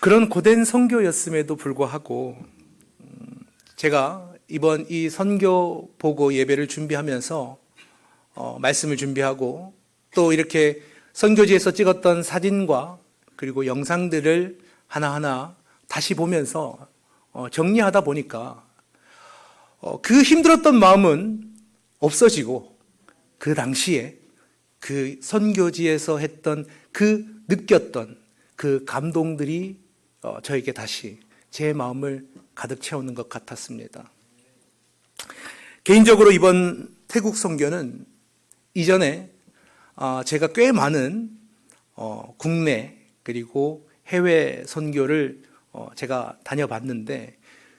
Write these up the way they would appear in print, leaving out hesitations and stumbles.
그런 고된 선교였음에도 불구하고 제가 이번 이 선교 보고 예배를 준비하면서 말씀을 준비하고 또 이렇게 선교지에서 찍었던 사진과 그리고 영상들을 하나하나 다시 보면서 정리하다 보니까 그 힘들었던 마음은 없어지고 그 당시에 그 선교지에서 했던 그 느꼈던 그 감동들이 저에게 다시 제 마음을 가득 채우는 것 같았습니다. 개인적으로 이번 태국 선교는 이전에 제가 꽤 많은 국내 그리고 해외 선교를 제가 다녀봤는데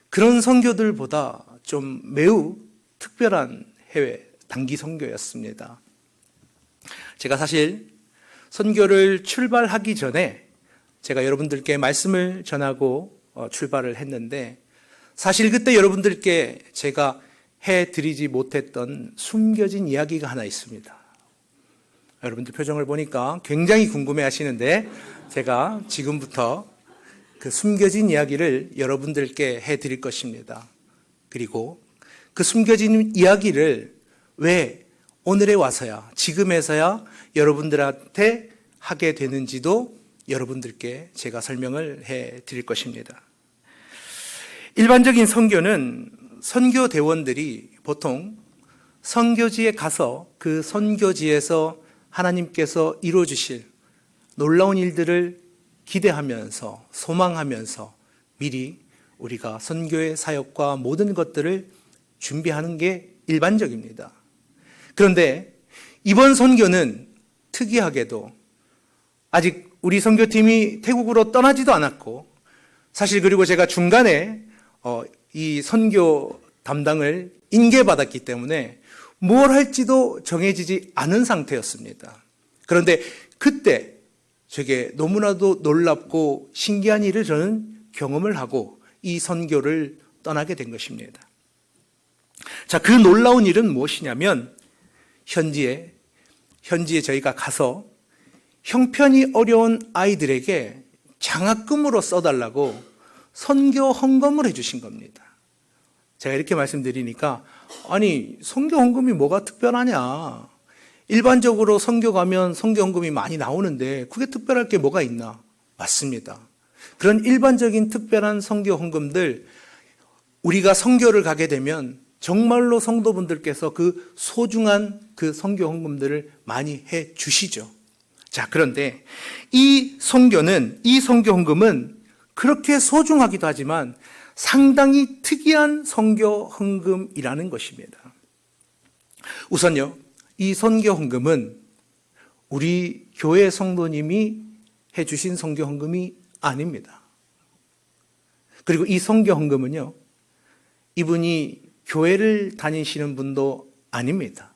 그런 선교들보다 좀 매우 특별한 해외 단기 선교였습니다. 제가 사실 선교를 출발하기 전에 제가 여러분들께 말씀을 전하고 출발을 했는데 사실 그때 여러분들께 제가 해드리지 못했던 숨겨진 이야기가 하나 있습니다. 여러분들 표정을 보니까 굉장히 궁금해 하시는데 제가 지금부터 그 숨겨진 이야기를 여러분들께 해드릴 것입니다. 그리고 그 숨겨진 이야기를 왜 오늘에 와서야 지금에서야 여러분들한테 하게 되는지도 여러분들께 제가 설명을 해드릴 것입니다. 일반적인 선교는 선교대원들이 보통 선교지에 가서 그 선교지에서 하나님께서 이루어주실 놀라운 일들을 기대하면서 소망하면서 미리 우리가 선교의 사역과 모든 것들을 준비하는 게 일반적입니다. 그런데 이번 선교는 특이하게도 아직 우리 선교팀이 태국으로 떠나지도 않았고 사실 그리고 제가 중간에 이 선교 담당을 인계받았기 때문에 뭘 할지도 정해지지 않은 상태였습니다. 그런데 그때 되게 너무나도 놀랍고 신기한 일을 저는 경험을 하고 이 선교를 떠나게 된 것입니다. 자, 그 놀라운 일은 무엇이냐면 현지에 저희가 가서 형편이 어려운 아이들에게 장학금으로 써달라고 선교 헌금을 해주신 겁니다. 제가 이렇게 말씀드리니까 아니 선교 헌금이 뭐가 특별하냐, 일반적으로 선교 가면 선교 헌금이 많이 나오는데 그게 특별할 게 뭐가 있나? 맞습니다. 그런 일반적인 특별한 선교 헌금들 우리가 선교를 가게 되면 정말로 성도분들께서 그 소중한 그 선교 헌금들을 많이 해 주시죠. 자, 그런데 이 선교 헌금은 그렇게 소중하기도 하지만 상당히 특이한 선교 헌금이라는 것입니다. 우선요, 이 선교 헌금은 우리 교회 성도님이 해주신 선교 헌금이 아닙니다. 그리고 이 선교 헌금은요, 이분이 교회를 다니시는 분도 아닙니다.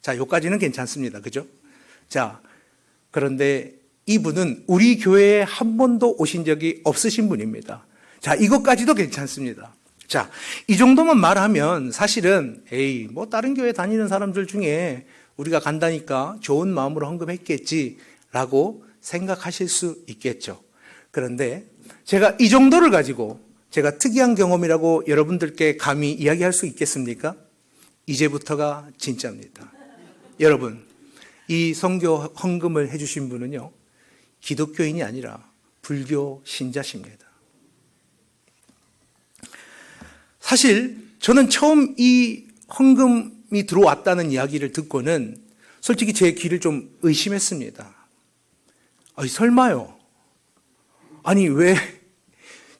자, 여기까지는 괜찮습니다. 그죠? 자, 그런데 이분은 우리 교회에 한 번도 오신 적이 없으신 분입니다. 자, 이것까지도 괜찮습니다. 자, 이 정도만 말하면 사실은 뭐 다른 교회 다니는 사람들 중에 우리가 간다니까 좋은 마음으로 헌금했겠지라고 생각하실 수 있겠죠. 그런데 제가 이 정도를 가지고 제가 특이한 경험이라고 여러분들께 감히 이야기할 수 있겠습니까? 이제부터가 진짜입니다. 여러분, 이 선교 헌금을 해주신 분은요, 기독교인이 아니라 불교 신자십니다. 사실 저는 처음 이 헌금이 들어왔다는 이야기를 듣고는 솔직히 제 귀를 좀 의심했습니다. 아니, 설마요? 아니, 왜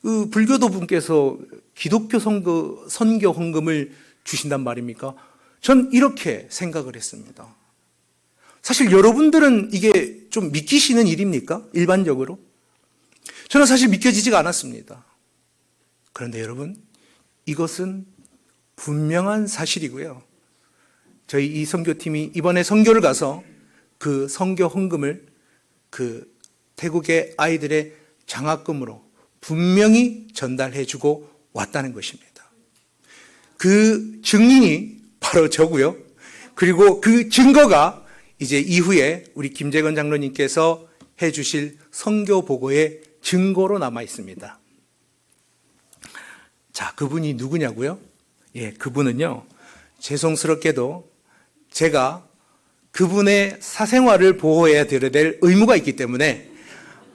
그 불교도 분께서 기독교 선교 헌금을 주신단 말입니까? 전 이렇게 생각을 했습니다. 사실 여러분들은 이게 좀 믿기시는 일입니까? 일반적으로? 저는 사실 믿겨지지가 않았습니다. 그런데 여러분, 이것은 분명한 사실이고요. 저희 이 선교팀이 이번에 선교를 가서 그 선교 헌금을 그 태국의 아이들의 장학금으로 분명히 전달해주고 왔다는 것입니다. 그 증인이 바로 저고요. 그리고 그 증거가 이제 이후에 우리 김재건 장로님께서 해주실 선교 보고의 증거로 남아 있습니다. 자, 그분이 누구냐고요? 예, 그분은요, 죄송스럽게도 제가 그분의 사생활을 보호해야 될 의무가 있기 때문에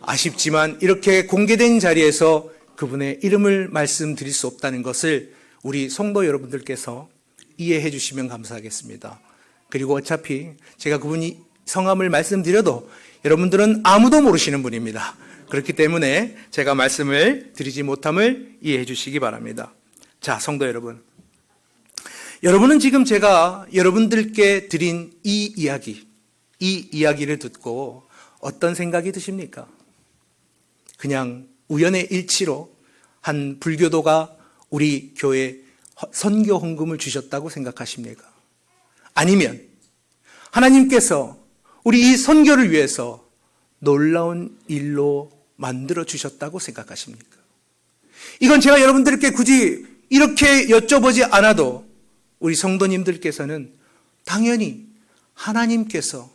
아쉽지만 이렇게 공개된 자리에서 그분의 이름을 말씀드릴 수 없다는 것을 우리 성도 여러분들께서 이해해 주시면 감사하겠습니다. 그리고 어차피 제가 그분이 성함을 말씀드려도 여러분들은 아무도 모르시는 분입니다. 그렇기 때문에 제가 말씀을 드리지 못함을 이해해 주시기 바랍니다. 자, 성도 여러분. 여러분은 지금 제가 여러분들께 드린 이 이야기를 듣고 어떤 생각이 드십니까? 그냥 우연의 일치로 한 불교도가 우리 교회에 선교 헌금을 주셨다고 생각하십니까? 아니면 하나님께서 우리 이 선교를 위해서 놀라운 일로 만들어 주셨다고 생각하십니까? 이건 제가 여러분들께 굳이 이렇게 여쭤보지 않아도 우리 성도님들께서는 당연히 하나님께서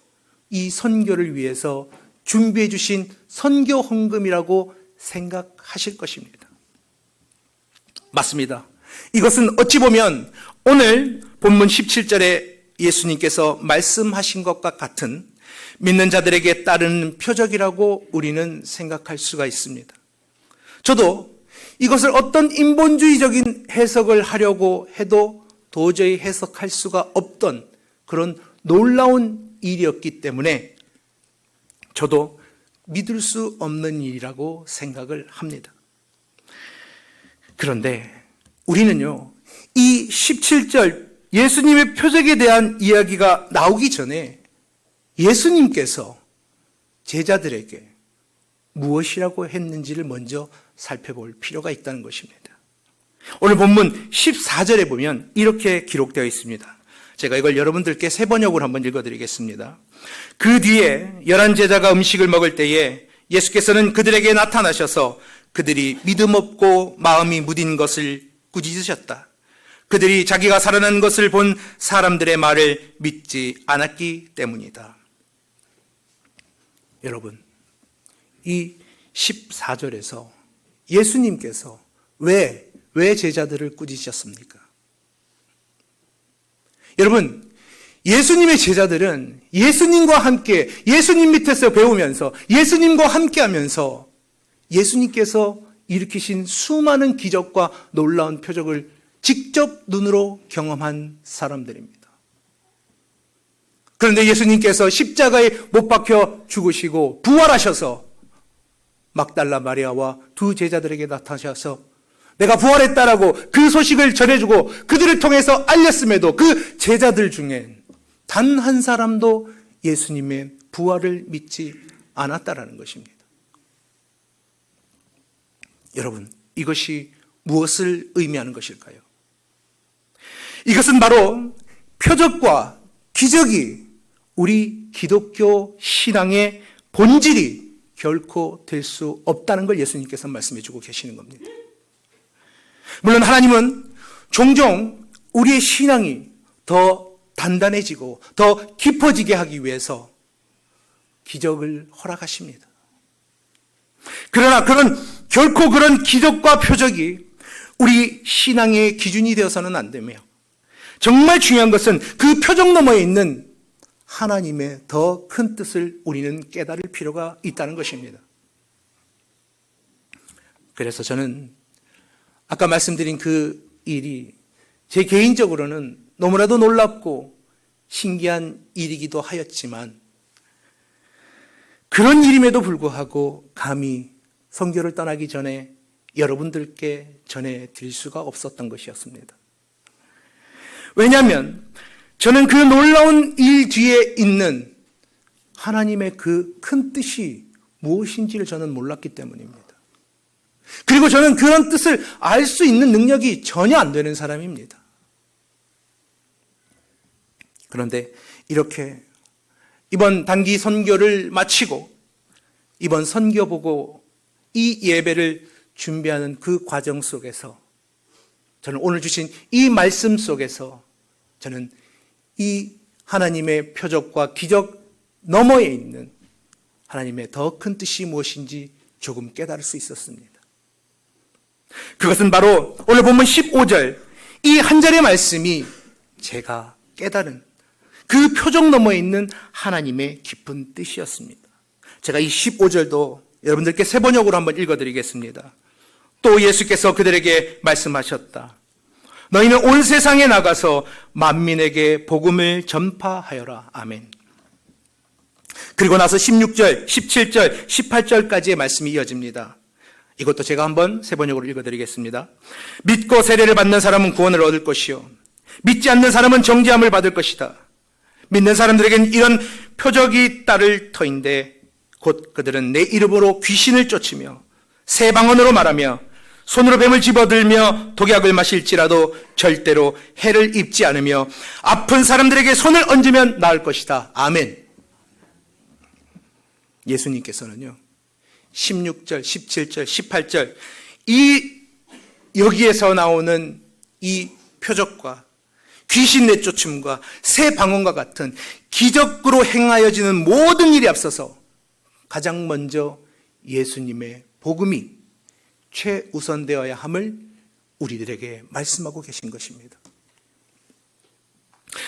이 선교를 위해서 준비해 주신 선교 헌금이라고 생각하실 것입니다. 맞습니다. 이것은 어찌 보면 오늘 본문 17절에 예수님께서 말씀하신 것과 같은 믿는 자들에게 따르는 표적이라고 우리는 생각할 수가 있습니다. 저도 이것을 어떤 인본주의적인 해석을 하려고 해도 도저히 해석할 수가 없던 그런 놀라운 일이었기 때문에 저도 믿을 수 없는 일이라고 생각을 합니다. 그런데 우리는요, 이 17절 예수님의 표적에 대한 이야기가 나오기 전에 예수님께서 제자들에게 무엇이라고 했는지를 먼저 살펴볼 필요가 있다는 것입니다. 오늘 본문 14절에 보면 이렇게 기록되어 있습니다. 제가 이걸 여러분들께 새 번역으로 한번 읽어드리겠습니다. 그 뒤에 11 제자가 음식을 먹을 때에 예수께서는 그들에게 나타나셔서 그들이 믿음 없고 마음이 무딘 것을 꾸짖으셨다. 그들이 자기가 살아난 것을 본 사람들의 말을 믿지 않았기 때문이다. 여러분, 이 14절에서 예수님께서 왜 제자들을 꾸짖으셨습니까? 여러분, 예수님의 제자들은 예수님과 함께 예수님 밑에서 배우면서 예수님과 함께 하면서 예수님께서 일으키신 수많은 기적과 놀라운 표적을 직접 눈으로 경험한 사람들입니다. 그런데 예수님께서 십자가에 못 박혀 죽으시고 부활하셔서 막달라 마리아와 두 제자들에게 나타나셔서 내가 부활했다라고 그 소식을 전해주고 그들을 통해서 알렸음에도 그 제자들 중엔 단 한 사람도 예수님의 부활을 믿지 않았다라는 것입니다. 여러분, 이것이 무엇을 의미하는 것일까요? 이것은 바로 표적과 기적이 우리 기독교 신앙의 본질이 결코 될 수 없다는 걸 예수님께서 말씀해 주고 계시는 겁니다. 물론 하나님은 종종 우리의 신앙이 더 단단해지고 더 깊어지게 하기 위해서 기적을 허락하십니다. 그러나 결코 그런 기적과 표적이 우리 신앙의 기준이 되어서는 안 되며 정말 중요한 것은 그 표적 너머에 있는 하나님의 더 큰 뜻을 우리는 깨달을 필요가 있다는 것입니다. 그래서 저는 아까 말씀드린 그 일이 제 개인적으로는 너무나도 놀랍고 신기한 일이기도 하였지만 그런 일임에도 불구하고 감히 선교를 떠나기 전에 여러분들께 전해드릴 수가 없었던 것이었습니다. 왜냐하면 저는 그 놀라운 일 뒤에 있는 하나님의 그 큰 뜻이 무엇인지를 저는 몰랐기 때문입니다. 그리고 저는 그런 뜻을 알 수 있는 능력이 전혀 안 되는 사람입니다. 그런데 이렇게 이번 단기 선교를 마치고 이번 선교 보고 이 예배를 준비하는 그 과정 속에서 저는 오늘 주신 이 말씀 속에서 저는 이 하나님의 표적과 기적 너머에 있는 하나님의 더 큰 뜻이 무엇인지 조금 깨달을 수 있었습니다. 그것은 바로 오늘 본문 15절 이 한 절의 말씀이 제가 깨달은 그 표정 너머에 있는 하나님의 깊은 뜻이었습니다. 제가 이 15절도 여러분들께 세 번역으로 한번 읽어드리겠습니다. 또 예수께서 그들에게 말씀하셨다. 너희는 온 세상에 나가서 만민에게 복음을 전파하여라. 아멘. 그리고 나서 16절, 17절, 18절까지의 말씀이 이어집니다. 이것도 제가 한번 세 번역으로 읽어드리겠습니다. 믿고 세례를 받는 사람은 구원을 얻을 것이요 믿지 않는 사람은 정죄함을 받을 것이다. 믿는 사람들에게는 이런 표적이 따를 터인데 곧 그들은 내 이름으로 귀신을 쫓으며 새 방언으로 말하며 손으로 뱀을 집어들며 독약을 마실지라도 절대로 해를 입지 않으며 아픈 사람들에게 손을 얹으면 나을 것이다. 아멘. 예수님께서는요 16절, 17절, 18절 여기에서 나오는 이 표적과 귀신 내쫓음과 새 방언과 같은 기적으로 행하여지는 모든 일에 앞서서 가장 먼저 예수님의 복음이 최우선되어야 함을 우리들에게 말씀하고 계신 것입니다.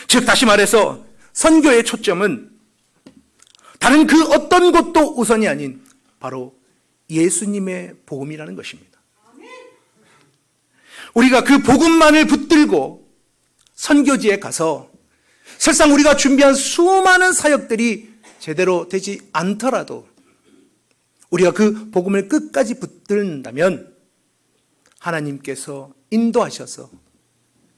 즉 다시 말해서 선교의 초점은 다른 그 어떤 것도 우선이 아닌 바로 예수님의 복음이라는 것입니다. 우리가 그 복음만을 붙들고 선교지에 가서 설상 우리가 준비한 수많은 사역들이 제대로 되지 않더라도 우리가 그 복음을 끝까지 붙든다면 하나님께서 인도하셔서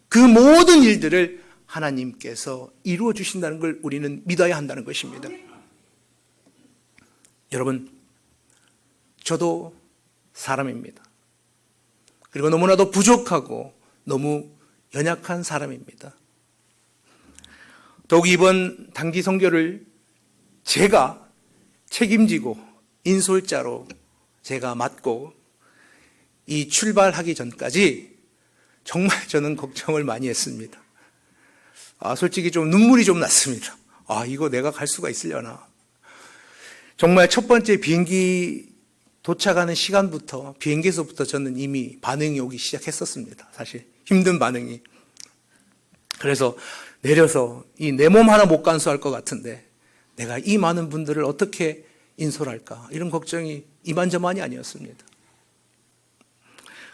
그 모든 일들을 하나님께서 이루어 주신다는 걸 우리는 믿어야 한다는 것입니다. 여러분, 저도 사람입니다. 그리고 너무나도 부족하고 너무 연약한 사람입니다. 더욱 이번 단기 선교를 제가 책임지고 인솔자로 제가 맡고 이 출발하기 전까지 정말 저는 걱정을 많이 했습니다. 솔직히 좀 눈물이 좀 났습니다. 이거 내가 갈 수가 있으려나. 정말 첫 번째 비행기 도착하는 시간부터 비행기에서부터 저는 이미 반응이 오기 시작했었습니다. 사실 힘든 반응이. 그래서 내려서 이 내 몸 하나 못 간수할 것 같은데 내가 이 많은 분들을 어떻게 인솔할까 이런 걱정이 이만저만이 아니었습니다.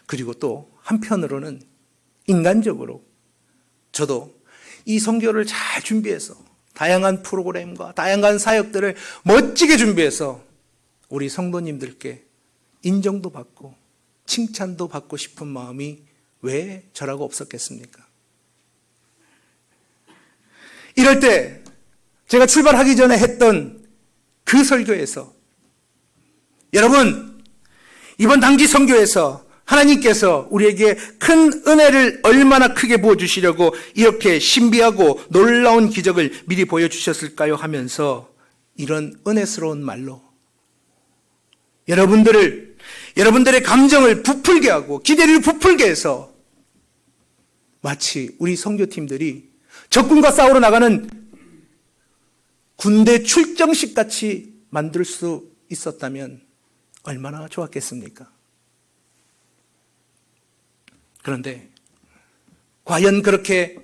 그리고 또 한편으로는 인간적으로 저도 이 선교를 잘 준비해서 다양한 프로그램과 다양한 사역들을 멋지게 준비해서 우리 성도님들께 인정도 받고 칭찬도 받고 싶은 마음이 왜 저라고 없었겠습니까? 이럴 때 제가 출발하기 전에 했던 그 설교에서 여러분 이번 단기 선교에서 하나님께서 우리에게 큰 은혜를 얼마나 크게 부어주시려고 이렇게 신비하고 놀라운 기적을 미리 보여주셨을까요? 하면서 이런 은혜스러운 말로 여러분들의 감정을 부풀게 하고 기대를 부풀게 해서 마치 우리 선교팀들이 적군과 싸우러 나가는 군대 출정식 같이 만들 수 있었다면 얼마나 좋았겠습니까? 그런데 과연 그렇게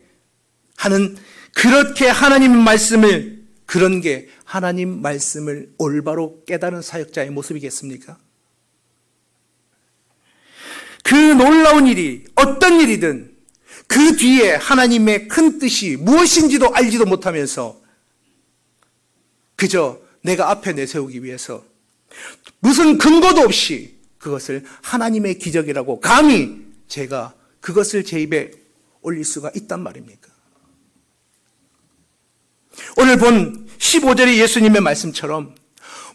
하나님 말씀을 그런 게 하나님 말씀을 올바로 깨달은 사역자의 모습이겠습니까? 그 놀라운 일이 어떤 일이든 그 뒤에 하나님의 큰 뜻이 무엇인지도 알지도 못하면서 그저 내가 앞에 내세우기 위해서 무슨 근거도 없이 그것을 하나님의 기적이라고 감히 제가 그것을 제 입에 올릴 수가 있단 말입니까? 오늘 본 15절의 예수님의 말씀처럼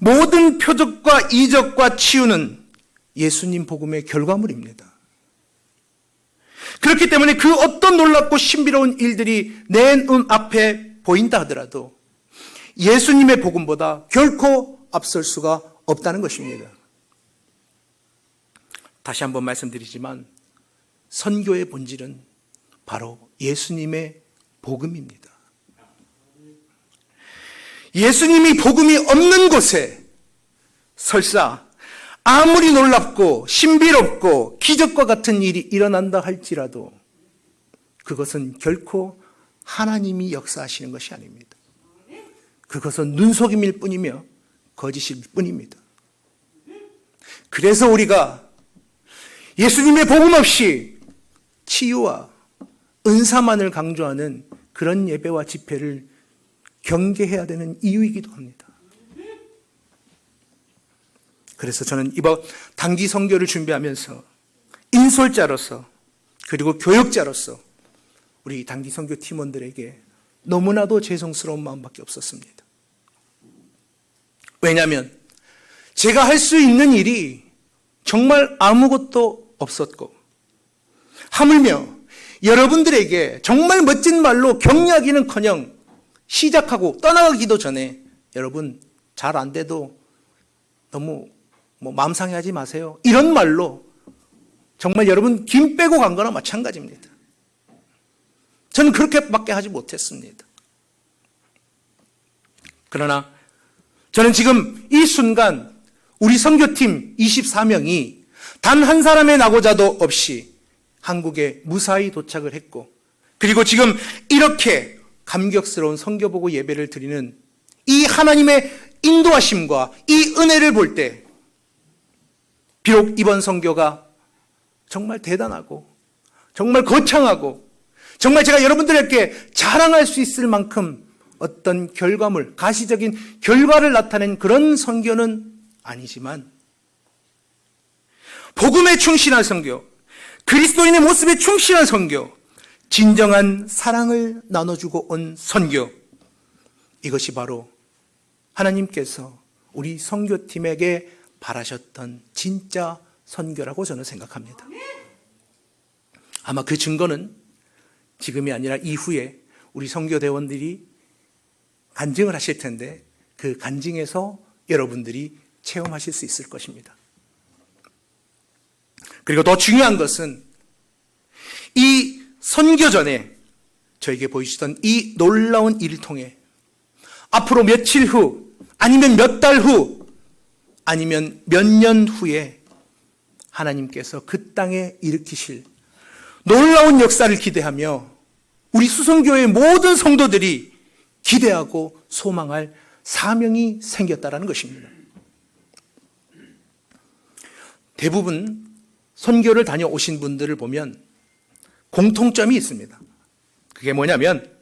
모든 표적과 이적과 치유는 예수님 복음의 결과물입니다. 그렇기 때문에 그 어떤 놀랍고 신비로운 일들이 내 눈앞에 보인다 하더라도 예수님의 복음보다 결코 앞설 수가 없다는 것입니다. 다시 한번 말씀드리지만 선교의 본질은 바로 예수님의 복음입니다. 예수님이 복음이 없는 곳에 설사 아무리 놀랍고 신비롭고 기적과 같은 일이 일어난다 할지라도 그것은 결코 하나님이 역사하시는 것이 아닙니다. 그것은 눈속임일 뿐이며 거짓일 뿐입니다. 그래서 우리가 예수님의 복음 없이 치유와 은사만을 강조하는 그런 예배와 집회를 경계해야 되는 이유이기도 합니다. 그래서 저는 이번 단기 선교를 준비하면서 인솔자로서 그리고 교역자로서 우리 단기 선교 팀원들에게 너무나도 죄송스러운 마음밖에 없었습니다. 왜냐하면 제가 할 수 있는 일이 정말 아무것도 없었고 하물며 여러분들에게 정말 멋진 말로 격려하기는커녕 시작하고 떠나가기도 전에 여러분 잘 안 돼도 너무 마음 상해하지 마세요. 이런 말로 정말 여러분 김 빼고 간 거나 마찬가지입니다. 저는 그렇게밖에 하지 못했습니다. 그러나 저는 지금 이 순간 우리 선교팀 24명이 단 한 사람의 낙오자도 없이 한국에 무사히 도착을 했고 그리고 지금 이렇게 감격스러운 선교보고 예배를 드리는 이 하나님의 인도하심과 이 은혜를 볼 때 비록 이번 선교가 정말 대단하고 정말 거창하고 정말 제가 여러분들에게 자랑할 수 있을 만큼 어떤 결과물, 가시적인 결과를 나타낸 그런 선교는 아니지만 복음에 충실한 선교, 그리스도인의 모습에 충실한 선교, 진정한 사랑을 나눠주고 온 선교, 이것이 바로 하나님께서 우리 선교팀에게 바라셨던 진짜 선교라고 저는 생각합니다. 아마 그 증거는 지금이 아니라 이후에 우리 선교대원들이 간증을 하실 텐데 그 간증에서 여러분들이 체험하실 수 있을 것입니다. 그리고 더 중요한 것은 이 선교 전에 저에게 보이시던 이 놀라운 일을 통해 앞으로 며칠 후 아니면 몇 달 후 아니면 몇 년 후에 하나님께서 그 땅에 일으키실 놀라운 역사를 기대하며 우리 수성교회의 모든 성도들이 기대하고 소망할 사명이 생겼다라는 것입니다. 대부분 선교를 다녀오신 분들을 보면 공통점이 있습니다. 그게 뭐냐면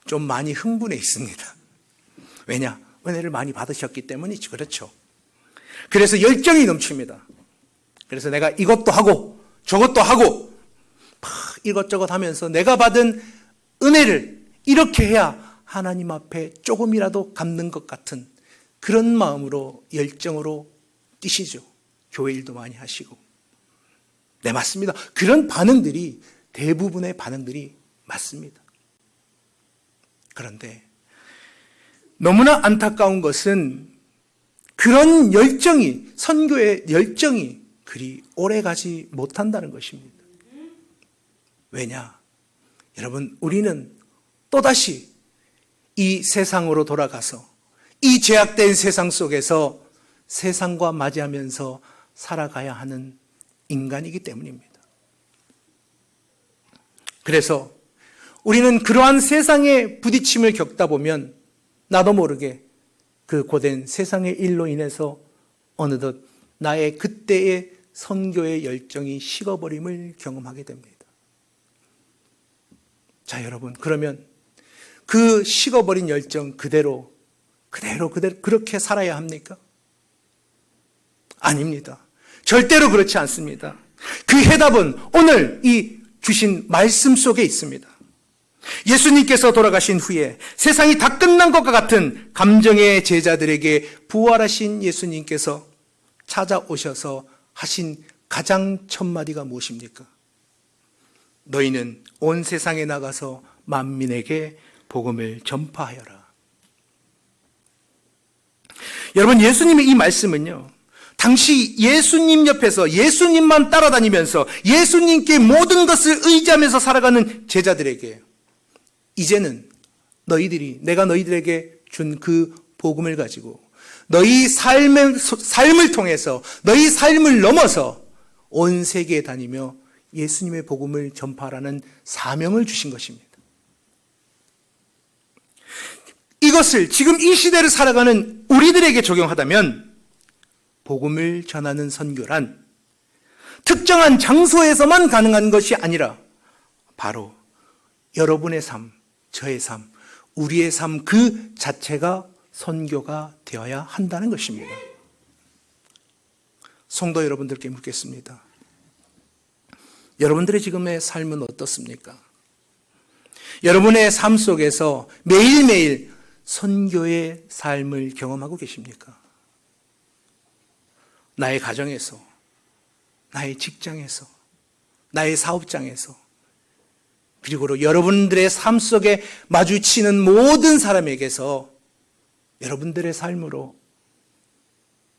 좀 많이 흥분해 있습니다. 왜냐? 은혜를 많이 받으셨기 때문이죠. 그렇죠. 그래서 열정이 넘칩니다. 그래서 내가 이것도 하고 저것도 하고 막 이것저것 하면서 내가 받은 은혜를 이렇게 해야 하나님 앞에 조금이라도 갚는 것 같은 그런 마음으로 열정으로 뛰시죠. 교회 일도 많이 하시고. 네, 맞습니다. 그런 반응들이 대부분의 반응들이 맞습니다. 그런데 너무나 안타까운 것은 그런 열정이, 선교의 열정이 그리 오래 가지 못한다는 것입니다. 왜냐? 여러분, 우리는 또다시 이 세상으로 돌아가서 이 제약된 세상 속에서 세상과 맞이하면서 살아가야 하는 인간이기 때문입니다. 그래서 우리는 그러한 세상의 부딪힘을 겪다 보면 나도 모르게 그 고된 세상의 일로 인해서 어느덧 나의 그때의 선교의 열정이 식어버림을 경험하게 됩니다. 자, 여러분, 그러면 그 식어버린 열정 그대로 그렇게 살아야 합니까? 아닙니다. 절대로 그렇지 않습니다. 그 해답은 오늘 이 주신 말씀 속에 있습니다. 예수님께서 돌아가신 후에 세상이 다 끝난 것과 같은 감정의 제자들에게 부활하신 예수님께서 찾아오셔서 하신 가장 첫 마디가 무엇입니까? 너희는 온 세상에 나가서 만민에게 복음을 전파하여라. 여러분, 예수님의 이 말씀은요, 당시 예수님 옆에서 예수님만 따라다니면서 예수님께 모든 것을 의지하면서 살아가는 제자들에게 이제는 내가 너희들에게 준 그 복음을 가지고 너희 삶을 통해서, 너희 삶을 넘어서 온 세계에 다니며 예수님의 복음을 전파하라는 사명을 주신 것입니다. 이것을 지금 이 시대를 살아가는 우리들에게 적용하다면 복음을 전하는 선교란 특정한 장소에서만 가능한 것이 아니라 바로 여러분의 삶, 저의 삶, 우리의 삶 그 자체가 선교가 되어야 한다는 것입니다. 성도 여러분들께 묻겠습니다. 여러분들의 지금의 삶은 어떻습니까? 여러분의 삶 속에서 매일매일 선교의 삶을 경험하고 계십니까? 나의 가정에서, 나의 직장에서, 나의 사업장에서, 그리고 여러분들의 삶 속에 마주치는 모든 사람에게서 여러분들의 삶으로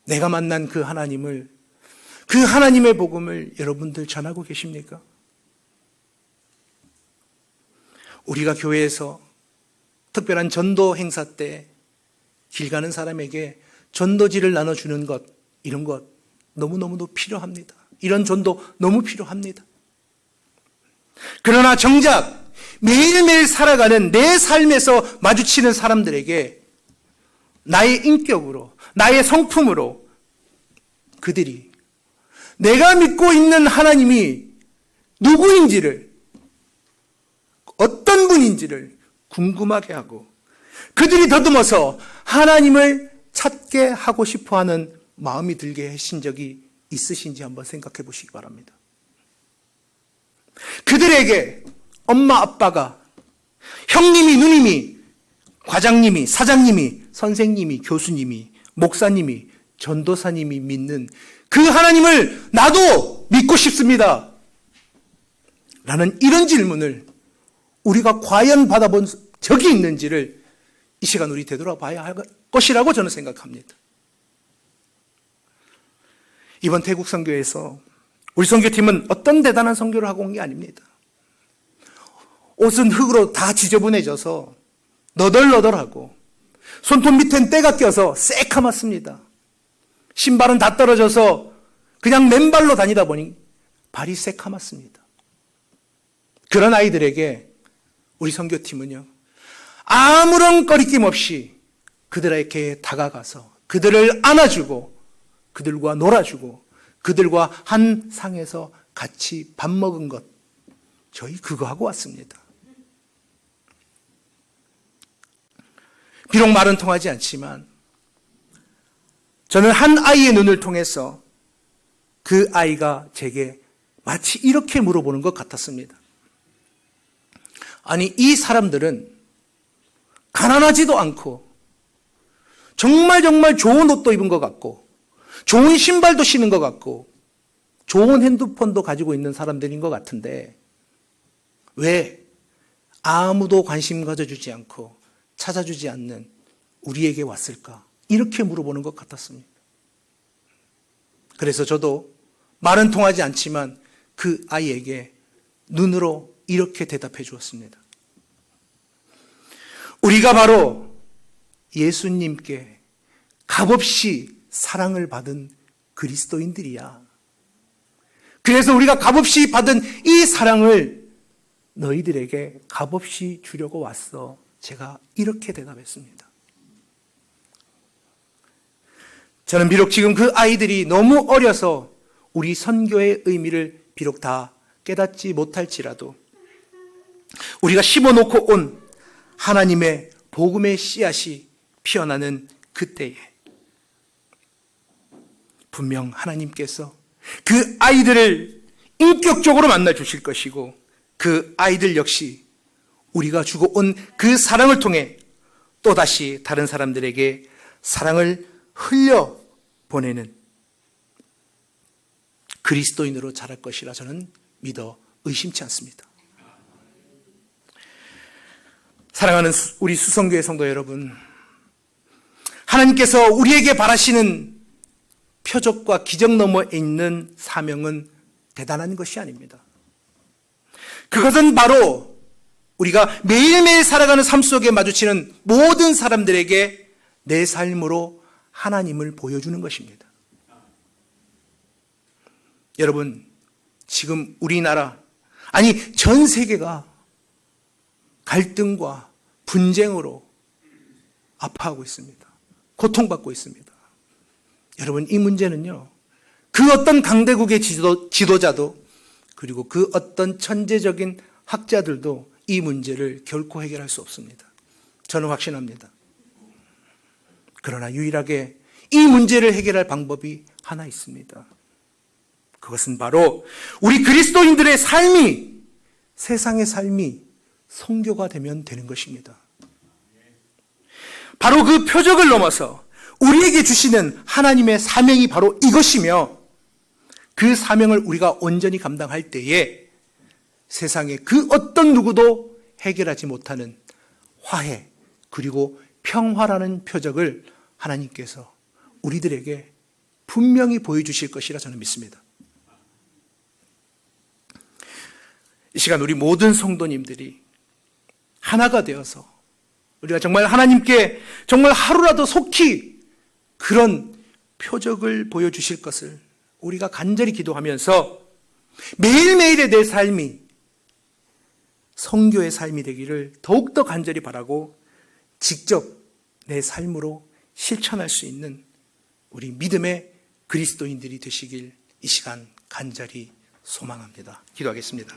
내가 만난 그 하나님을, 그 하나님의 복음을 여러분들 전하고 계십니까? 우리가 교회에서 특별한 전도 행사 때 길 가는 사람에게 전도지를 나눠주는 것, 이런 것 너무너무도 필요합니다. 이런 전도 너무 필요합니다. 그러나 정작 매일매일 살아가는 내 삶에서 마주치는 사람들에게 나의 인격으로, 나의 성품으로 그들이 내가 믿고 있는 하나님이 누구인지를, 어떤 분인지를 궁금하게 하고 그들이 더듬어서 하나님을 찾게 하고 싶어하는 마음이 들게 하신 적이 있으신지 한번 생각해 보시기 바랍니다. 그들에게 엄마 아빠가, 형님이 누님이, 과장님이, 사장님이, 선생님이, 교수님이, 목사님이, 전도사님이 믿는 그 하나님을 나도 믿고 싶습니다 라는 이런 질문을 우리가 과연 받아본 적이 있는지를 이 시간 우리 되돌아봐야 할 것이라고 저는 생각합니다. 이번 태국 선교에서 우리 선교팀은 어떤 대단한 선교를 하고 온 게 아닙니다. 옷은 흙으로 다 지저분해져서 너덜너덜하고 손톱 밑엔 때가 껴서 새카맣습니다. 신발은 다 떨어져서 그냥 맨발로 다니다 보니 발이 새카맣습니다. 그런 아이들에게 우리 선교팀은요, 아무런 꺼리낌 없이 그들에게 다가가서 그들을 안아주고 그들과 놀아주고 그들과 한 상에서 같이 밥 먹은 것, 저희 그거 하고 왔습니다. 비록 말은 통하지 않지만 저는 한 아이의 눈을 통해서 그 아이가 제게 마치 이렇게 물어보는 것 같았습니다. 아니, 이 사람들은 가난하지도 않고 정말 좋은 옷도 입은 것 같고 좋은 신발도 신은 것 같고 좋은 핸드폰도 가지고 있는 사람들인 것 같은데 왜 아무도 관심 가져주지 않고 찾아주지 않는 우리에게 왔을까? 이렇게 물어보는 것 같았습니다. 그래서 저도 말은 통하지 않지만 그 아이에게 눈으로 이렇게 대답해 주었습니다. 우리가 바로 예수님께 값없이 사랑을 받은 그리스도인들이야. 그래서 우리가 값없이 받은 이 사랑을 너희들에게 값없이 주려고 왔어. 제가 이렇게 대답했습니다. 저는 비록 지금 그 아이들이 너무 어려서 우리 선교의 의미를 비록 다 깨닫지 못할지라도 우리가 심어놓고 온 하나님의 복음의 씨앗이 피어나는 그때에 분명 하나님께서 그 아이들을 인격적으로 만나 주실 것이고 그 아이들 역시 우리가 주고 온 그 사랑을 통해 또다시 다른 사람들에게 사랑을 흘려 보내는 그리스도인으로 자랄 것이라 저는 믿어 의심치 않습니다. 사랑하는 우리 수성교회 성도 여러분, 하나님께서 우리에게 바라시는 표적과 기적 너머에 있는 사명은 대단한 것이 아닙니다. 그것은 바로 우리가 매일매일 살아가는 삶 속에 마주치는 모든 사람들에게 내 삶으로 하나님을 보여주는 것입니다. 여러분, 지금 우리나라, 아니 전 세계가 갈등과 분쟁으로 아파하고 있습니다. 고통받고 있습니다. 여러분, 이 문제는요, 그 어떤 강대국의 지도자도 그리고 그 어떤 천재적인 학자들도 이 문제를 결코 해결할 수 없습니다. 저는 확신합니다. 그러나 유일하게 이 문제를 해결할 방법이 하나 있습니다. 그것은 바로 우리 그리스도인들의 삶이, 세상의 삶이 선교가 되면 되는 것입니다. 바로 그 표적을 넘어서 우리에게 주시는 하나님의 사명이 바로 이것이며, 그 사명을 우리가 온전히 감당할 때에 세상에 그 어떤 누구도 해결하지 못하는 화해 그리고 평화라는 표적을 하나님께서 우리들에게 분명히 보여주실 것이라 저는 믿습니다. 이 시간 우리 모든 성도님들이 하나가 되어서 우리가 정말 하나님께 정말 하루라도 속히 그런 표적을 보여주실 것을 우리가 간절히 기도하면서 매일매일의 내 삶이 선교의 삶이 되기를 더욱더 간절히 바라고 직접 내 삶으로 실천할 수 있는 우리 믿음의 그리스도인들이 되시길 이 시간 간절히 소망합니다. 기도하겠습니다.